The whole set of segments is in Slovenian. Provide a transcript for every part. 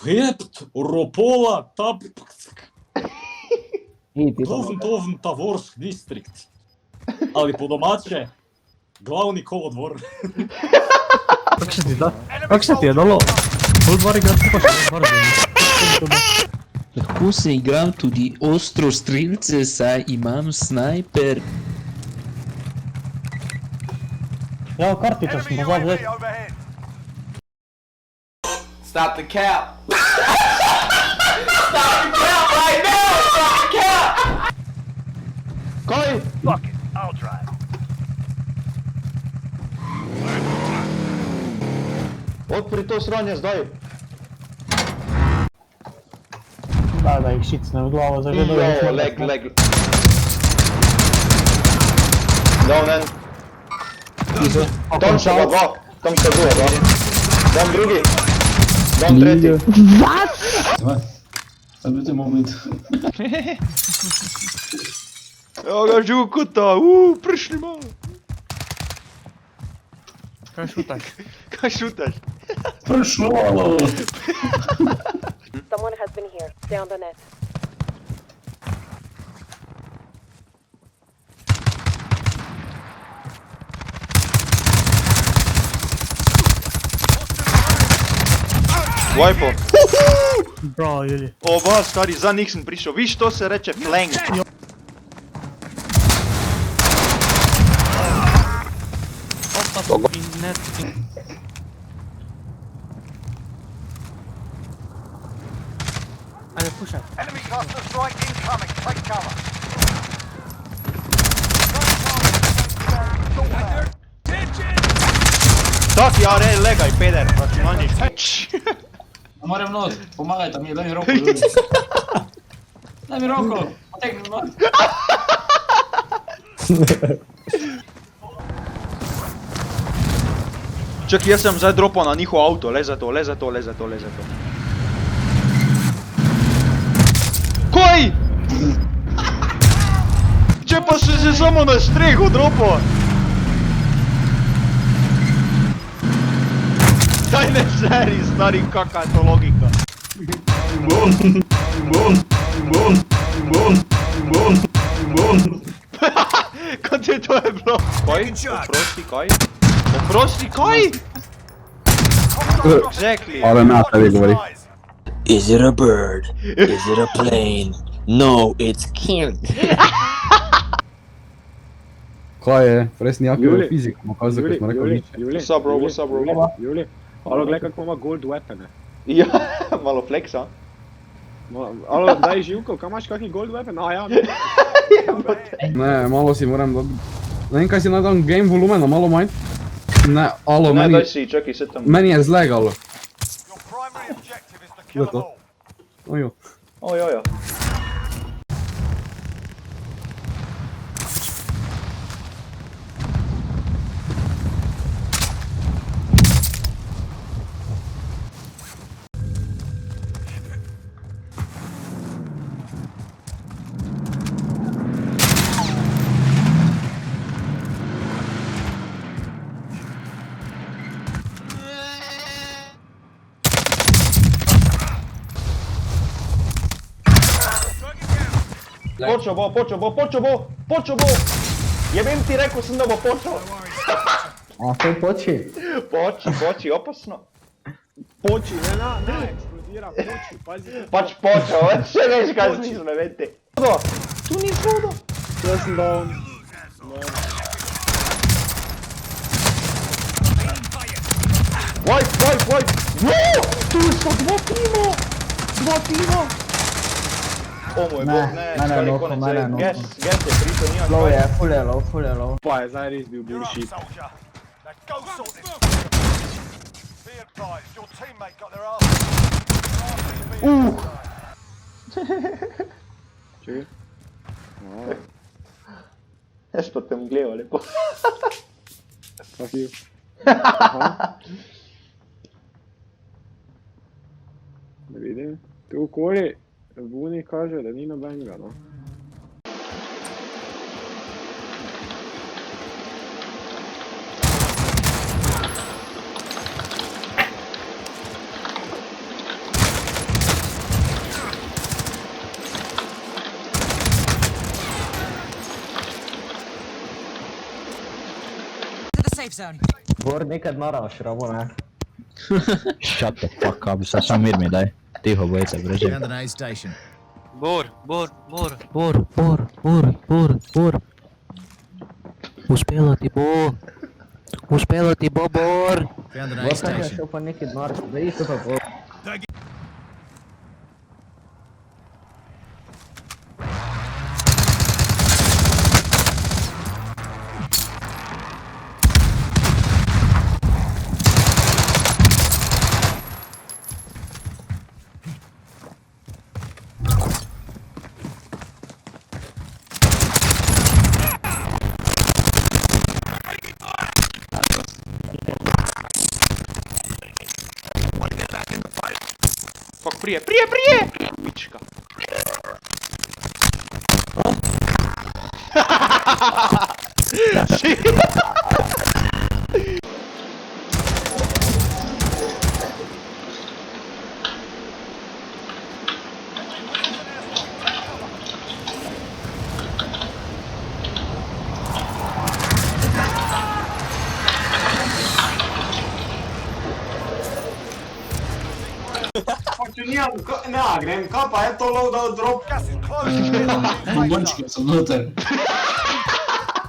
Вепт, Ропола, Тапск. Довн Таворск дистрикт. Ali po domače, glavni kolodvor. Kako se ti je dalo? Pol dva igrač pa še dva Lahko se igram tudi ostro strelce, saj imam snajper. Ja, kartico sem pozval zdaj. Stop the cap! Stop the cap right now! Stop the cap! Kaj? Fuck it, I'll drive. Odpri to sranje zdaj. Da jih šicne v glavo zagledajo. Jo, leg. Down end. Tam še pa dva. Tam še dva. Dam drugi. Dam tretji. Sad bi te moment. Evo ga žukuta, prišli malo. Kaj šutaš? Kaj šutaš? Prišlo malo. Someone has been here. Stay on the net. Vajpo. Bravo, Juli. Oba, stari, za njih sem prišel. Viš, to se reče flank. Ajde, pušaj. Enemy cluster strike incoming. Take cover. Tak, ja, legaj, peder, računalnik. Ne morem not, pomagajte mi, daj mi roko, ljudi. Daj mi roko, potegni not. Čak, jaz sem zdaj dropal na njihov avto, le za to. Kaj? Če pa si se samo na strehu dropal. Daj ne seri, stari, kakva je to logika. Kaj ti to je bilo? Kaj? Oprosti, kaj? Exactly. Ale na tebi govori. Is it a bird? Is it a plane? No, it's killed. Kaj je? Res nijako je fizika, pokazal, ko smo rekli nič. What's up, bro? Juli, alo, gledaj kako ima gold weapone. Ja, malo flexa. Alo, daj živko, kam imaš kakšni gold weapon? A ja, Ne, malo si moram dati. Ne vem kaj si najdem game volumena, malo manj. Ne, alo, Ne, meni, daj si, čakaj, se tam. meni je zlegalo. Your primary objective is to kill them all. Ojo. Ojojo. Počo bo! Jebem ti, rekao sam da bo počo! A to poči? Poči, opasno. poči, ne eksplodira, poči, pazi. Pač počo, še veš kaj smisle, vete. Tu ni vodo. Ja sam down. Wipe! Tu so dva tima! O moj bog, ne, skali konec, gas je prito, nima kaj. Low je, full je low. Pa je zdaj res bil You're up, bullshit. soldier. Now go sort this. Be advised, your teammate got their arse. Čekaj. Jaz pa te mgleva lepo. Fuck you. Aha. Da vidim. Tu okoli Vuni kaže, da ni nobenega, no. safe zone. Bor, nekad naraš, Ramo, ne? Shut the fuck up, sad sam mir mi daj. Tiho bojice, breže. Found an aid station. Bor. Uspelo ti, Bor. Found an Bor, aid kaj je station. šel pa nekaj naraš, da isto pa Bor. Fuck, prije! Pička. Grem, kaj pa je to loadout drop? Gas is closing in on the safe zone. Bombončki so noter.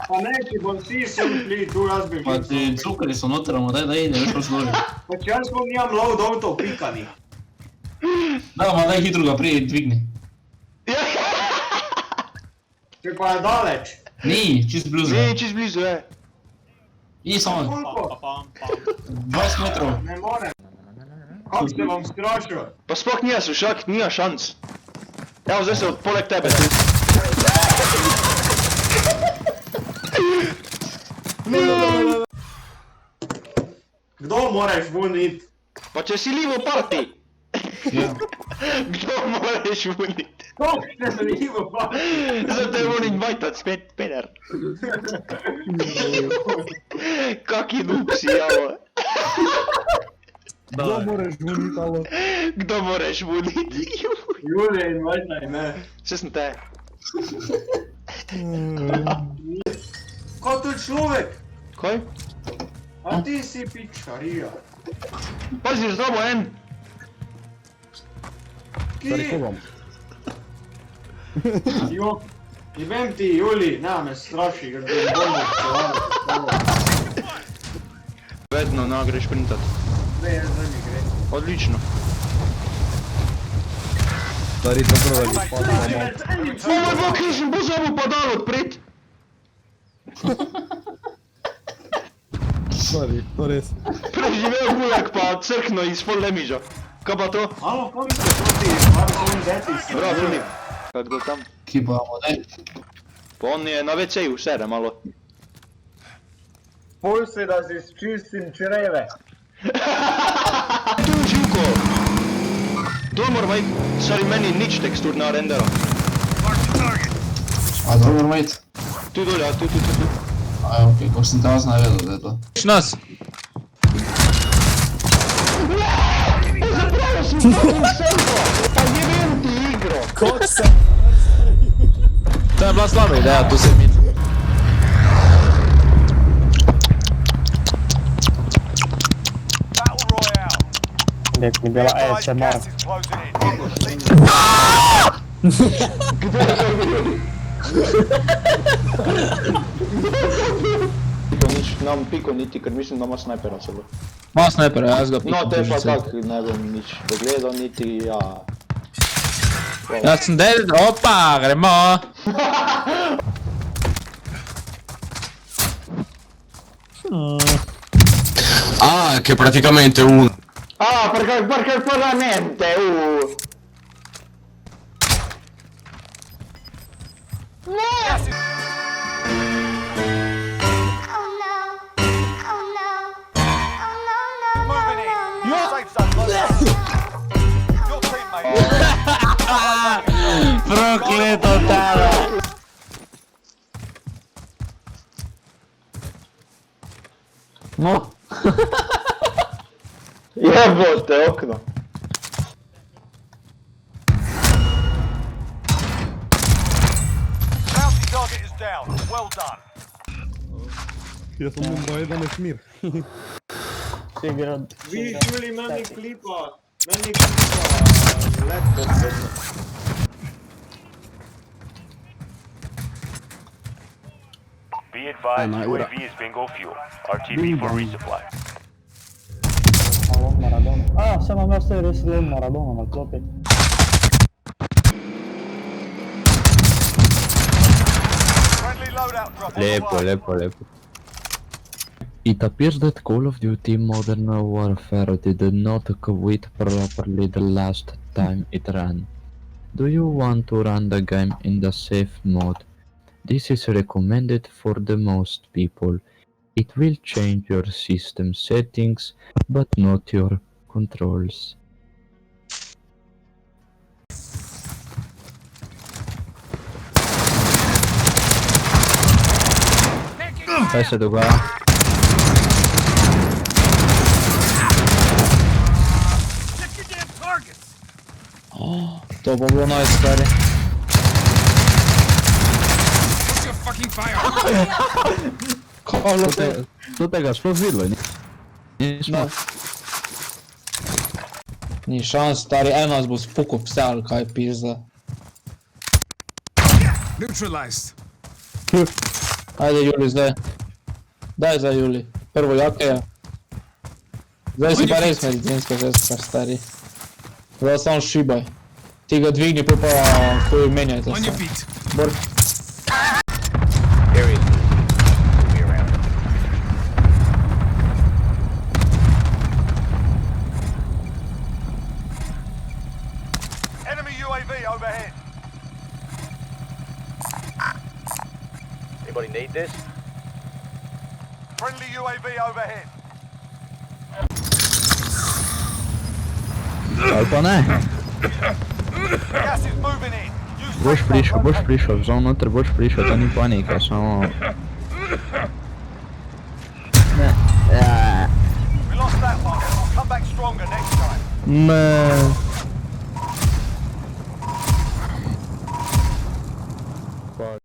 Pa ne, ti bom si sem pli, tu jaz bi Pa ti cukri so noter, amo daj da ide, veš pa složi. Pa če jaz bom nimam loadoutov pikanih. Da, ma daj hitro ga prije dvigni. Če pa je daleč. Ni, čist blizu. Čist blizu, je. I samo Koliko? 20 metrov. Ne morem. Kako se bom strašil? Pa sploh nija sušak, nija šanc. Evo, zdaj se od poleg tebe. Kdo moraš vunit? Pa če si livo parti. Ja. Kdo moraš vunit? Kako se livo pa? Zato je on invajtat spet, peder. Kaki noob si, javo. Kdo moraš vunit, alo? Kdo moraš vunit? Julija in Vajtaj, ne. Vse sem te. Ko tu človek? Kaj? A ti si pičarija. Pazi, zdrobo en. Ki? Jo. I vem ti, Juli, ne me straši, ker bi bombo čelali. Vedno, no, greš printat. Ne, jaz za mi gre. Odlično. Stari, dobro da bi padalo. Moj bog, nisem pozabil padalo odpret. Stari, to res. Preživel bulek pa crkno iz full damage-a. Kaj pa to? Alo, kam ste proti Warzone Detis? Bra, Filip. Kad go tam. Ki pa amo daj. Pa on je na WC-ju, sere malo. Pol se da si čistim čreve. Tu, Živko! Dol moramo iti, sorry, meni nič tekstur na rendera. A dobro moramo iti? Tu dole, a tu. A okej, kako sem te vas navedel, da je to. Nas! Zapravio sam fucking selfo! Pa jebem ti igro! To je bila slaba ideja, tu se mi... Battle Royale. Nek mi Be bila advised, ASMR. gas is closing in. Nam piko niti, ker mislim da ima snajpera celo. Ma snajpera, jaz ga pikam. No, te pa kak, ne bom nič pogledal, niti ja. Jaz sem dead, opa, gremo! Ah, che praticamente uno. Ah, perché veramente, Gas is moving in. Safe zone closing. Your teammate. Prokleto tara! No. Jebote, okno. Bounty target is down. Well done. Ja sam mu 11 mir. Sigurno. Vi čuli meni klipa, laptop. Be advised, UAV is bingo fuel. RTB for resupply. Ovo Maradona. A, sam vam ostavio reći Maradona na klopi. Friendly loadout drop on the Lepo, way. lepo. It appears that Call of Duty Modern Warfare did not quit properly the last time it ran. Do you want to run the game in the safe mode? This is recommended for the most people. It will change your system settings, but not your controls. Hai se duga. To bi bilo nice, stari. Kaj je to? To tega sploh videlo, nismo. Ni šans, stari, eno nas bo spukal vse, ali kaj pizda. Ajde, Juli, zdaj. Daj zdaj, Juli. Prvo jakeja. Zdaj si pa res medicinska žestka, stari. Zdaj samo šibaj. Ti ga dvigni, pa koji menjajte se. Bor. Enemy UAV overhead. Anybody need this? Friendly UAV overhead. Ali pa ne? Gas is moving in. Use Boš safe prišel, zelo noter boš prišel, to ni panika, samo... We lost that one. We'll come back stronger next time. Ne.